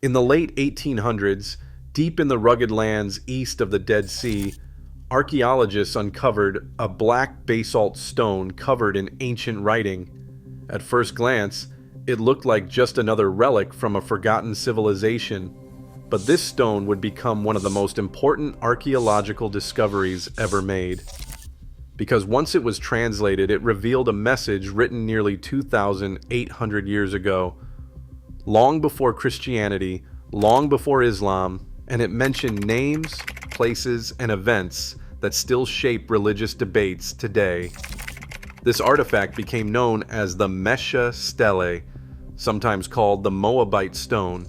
In the late 1800s, deep in the rugged lands east of the Dead Sea, archaeologists uncovered a black basalt stone covered in ancient writing. At first glance, it looked like just another relic from a forgotten civilization, but this stone would become one of the most important archaeological discoveries ever made. Because once it was translated, it revealed a message written nearly 2,800 years ago, long before Christianity, long before Islam, and it mentioned names, places, and events that still shape religious debates today. This artifact became known as the Mesha Stele, sometimes called the Moabite Stone,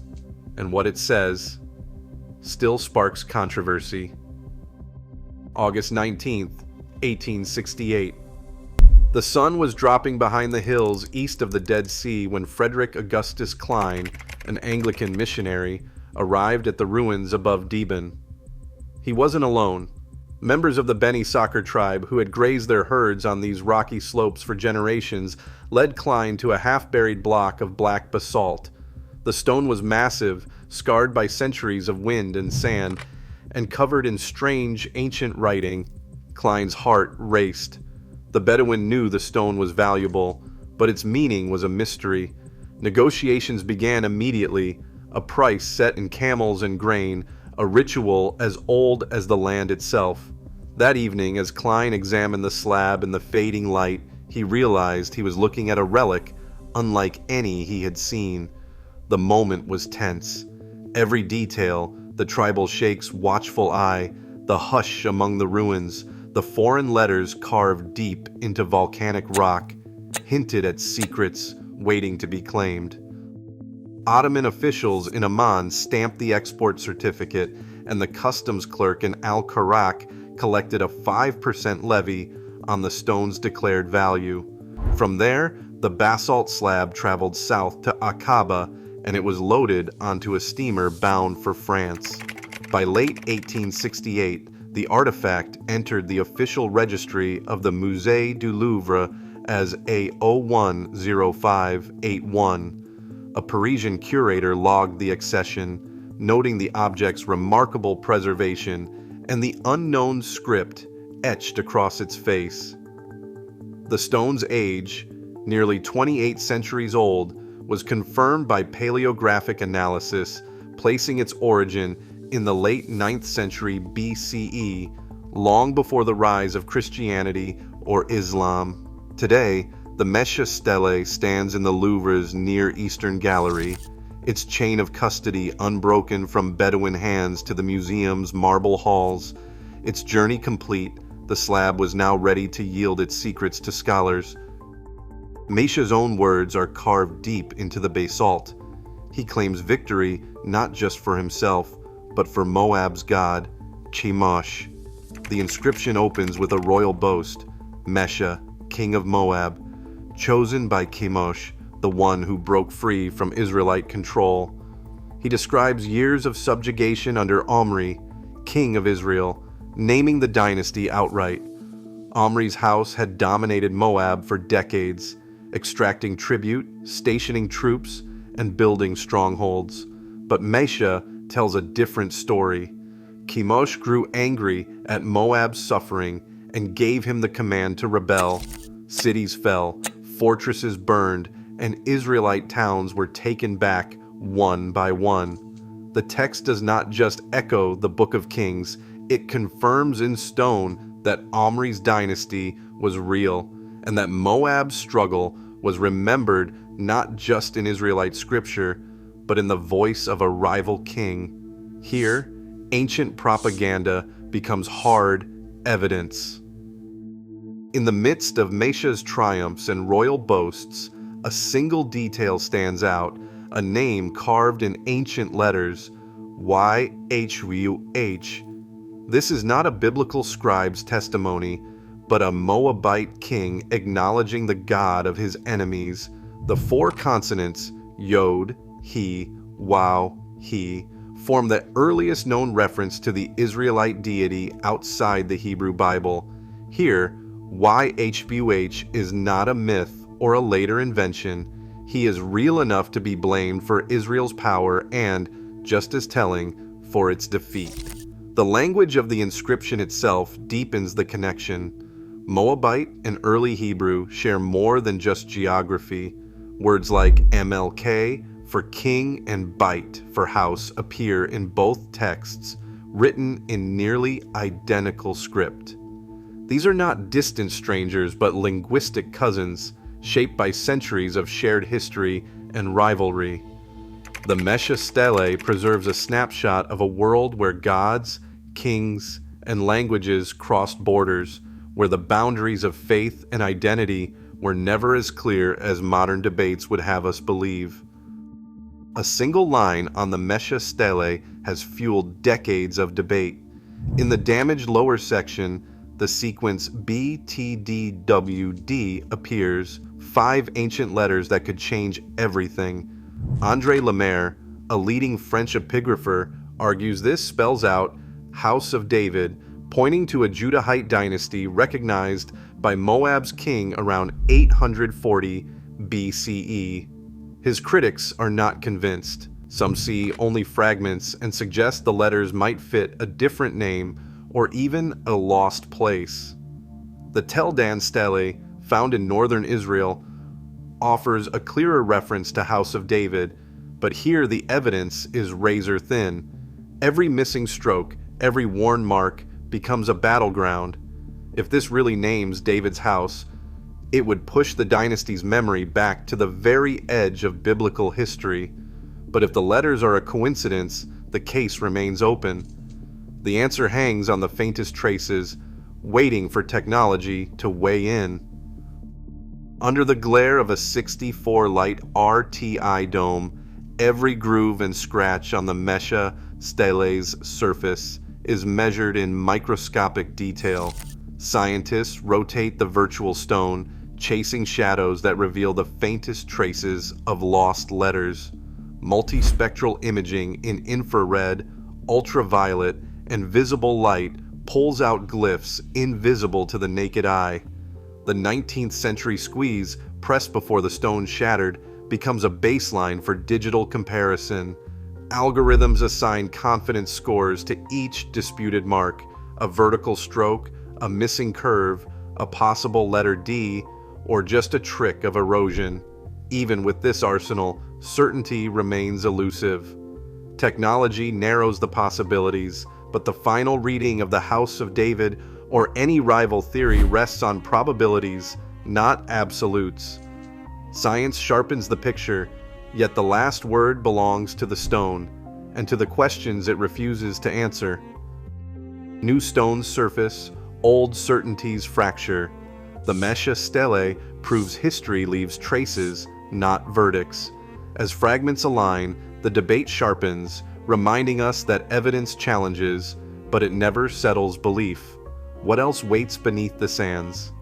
and what it says still sparks controversy. August 19th, 1868. The sun was dropping behind the hills east of the Dead Sea when Frederick Augustus Klein, an Anglican missionary, arrived at the ruins above Deben. He wasn't alone. Members of the Beni Soccer tribe, who had grazed their herds on these rocky slopes for generations, led Klein to a half-buried block of black basalt. The stone was massive, scarred by centuries of wind and sand, and covered in strange, ancient writing. Klein's heart raced. The Bedouin knew the stone was valuable, but its meaning was a mystery. Negotiations began immediately, a price set in camels and grain, a ritual as old as the land itself. That evening, as Klein examined the slab in the fading light, he realized he was looking at a relic unlike any he had seen. The moment was tense. Every detail, the tribal sheikh's watchful eye, the hush among the ruins, the foreign letters carved deep into volcanic rock, hinted at secrets waiting to be claimed. Ottoman officials in Amman stamped the export certificate, and the customs clerk in Al-Karak collected a 5% levy on the stone's declared value. From there, the basalt slab traveled south to Aqaba, and it was loaded onto a steamer bound for France. By late 1868, the artifact entered the official registry of the Musée du Louvre as A010581. A Parisian curator logged the accession, noting the object's remarkable preservation and the unknown script etched across its face. The stone's age, nearly 28 centuries old, was confirmed by paleographic analysis, placing its origin in the late 9th century BCE, long before the rise of Christianity or Islam. Today, the Mesha Stele stands in the Louvre's Near Eastern Gallery, its chain of custody unbroken from Bedouin hands to the museum's marble halls. Its journey complete, the slab was now ready to yield its secrets to scholars. Mesha's own words are carved deep into the basalt. He claims victory not just for himself, but for Moab's god, Chemosh. The inscription opens with a royal boast: Mesha, king of Moab, chosen by Chemosh, the one who broke free from Israelite control. He describes years of subjugation under Omri, king of Israel, naming the dynasty outright. Omri's house had dominated Moab for decades, extracting tribute, stationing troops, and building strongholds. But Mesha tells a different story. Chemosh grew angry at Moab's suffering and gave him the command to rebel. Cities fell, fortresses burned, and Israelite towns were taken back one by one. The text does not just echo the Book of Kings, it confirms in stone that Omri's dynasty was real, and that Moab's struggle was remembered not just in Israelite scripture, but in the voice of a rival king. Here, ancient propaganda becomes hard evidence. In the midst of Mesha's triumphs and royal boasts, a single detail stands out, a name carved in ancient letters, YHWH. This is not a biblical scribe's testimony, but a Moabite king acknowledging the god of his enemies. The four consonants, Yod, He, Waw, He, form the earliest known reference to the Israelite deity outside the Hebrew Bible. Here, YHWH is not a myth or a later invention. He is real enough to be blamed for Israel's power and, just as telling for its defeat. The language of the inscription itself deepens the connection. Moabite and early Hebrew share more than just geography. Words like MLK for king and bite for house appear in both texts, written in nearly identical script. These are not distant strangers, but linguistic cousins, shaped by centuries of shared history and rivalry. The Mesha Stele preserves a snapshot of a world where gods, kings, and languages crossed borders, where the boundaries of faith and identity were never as clear as modern debates would have us believe. A single line on the Mesha Stele has fueled decades of debate. In the damaged lower section, the sequence BTDWD appears, 5 ancient letters that could change everything. André Lemaire, a leading French epigrapher, argues this spells out House of David, pointing to a Judahite dynasty recognized by Moab's king around 840 BCE. His critics are not convinced. Some see only fragments and suggest the letters might fit a different name or even a lost place. The Tel Dan Stele, found in northern Israel, offers a clearer reference to House of David, but here the evidence is razor thin. Every missing stroke, every worn mark becomes a battleground. If this really names David's house, it would push the dynasty's memory back to the very edge of biblical history. But if the letters are a coincidence, the case remains open. The answer hangs on the faintest traces, waiting for technology to weigh in. Under the glare of a 64-light RTI dome, every groove and scratch on the Mesha Stele's surface is measured in microscopic detail. Scientists rotate the virtual stone, chasing shadows that reveal the faintest traces of lost letters. Multispectral imaging in infrared, ultraviolet, and visible light pulls out glyphs invisible to the naked eye. The 19th century squeeze, pressed before the stone shattered, becomes a baseline for digital comparison. Algorithms assign confidence scores to each disputed mark, a vertical stroke, a missing curve, a possible letter D, or just a trick of erosion. Even with this arsenal, certainty remains elusive. Technology narrows the possibilities, but the final reading of the House of David or any rival theory rests on probabilities, not absolutes. Science sharpens the picture, yet the last word belongs to the stone, and to the questions it refuses to answer. New stones surface, old certainties fracture. The Mesha Stele proves history leaves traces, not verdicts. As fragments align, the debate sharpens, reminding us that evidence challenges, but it never settles belief. What else waits beneath the sands?